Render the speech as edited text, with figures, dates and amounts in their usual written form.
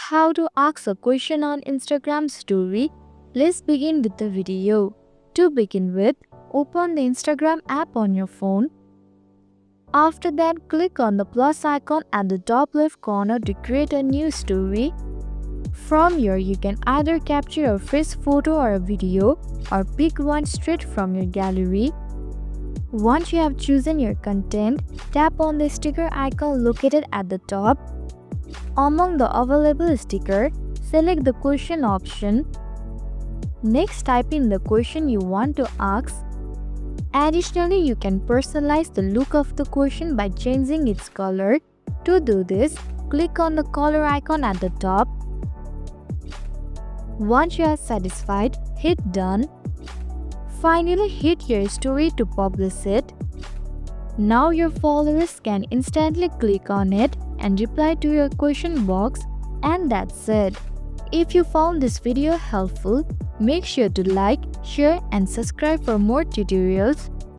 how to ask a question on Instagram story. Let's begin with the video. To begin with, open the Instagram app on your phone. After that, click on the plus icon at the top left corner to create a new story. From here, you can either capture a fresh photo or a video or pick one straight from your gallery. Once you have chosen your content, tap on the sticker icon located at the top. Among the available sticker, select the question option. Next, type in the question you want to ask. Additionally, you can personalize the look of the question by changing its color. To do this, click on the color icon at the top. Once you are satisfied, hit done. Finally, hit your story to publish it. Now your followers can instantly click on it and reply to your question box, and that's it. If you found this video helpful, make sure to like, share and subscribe for more tutorials.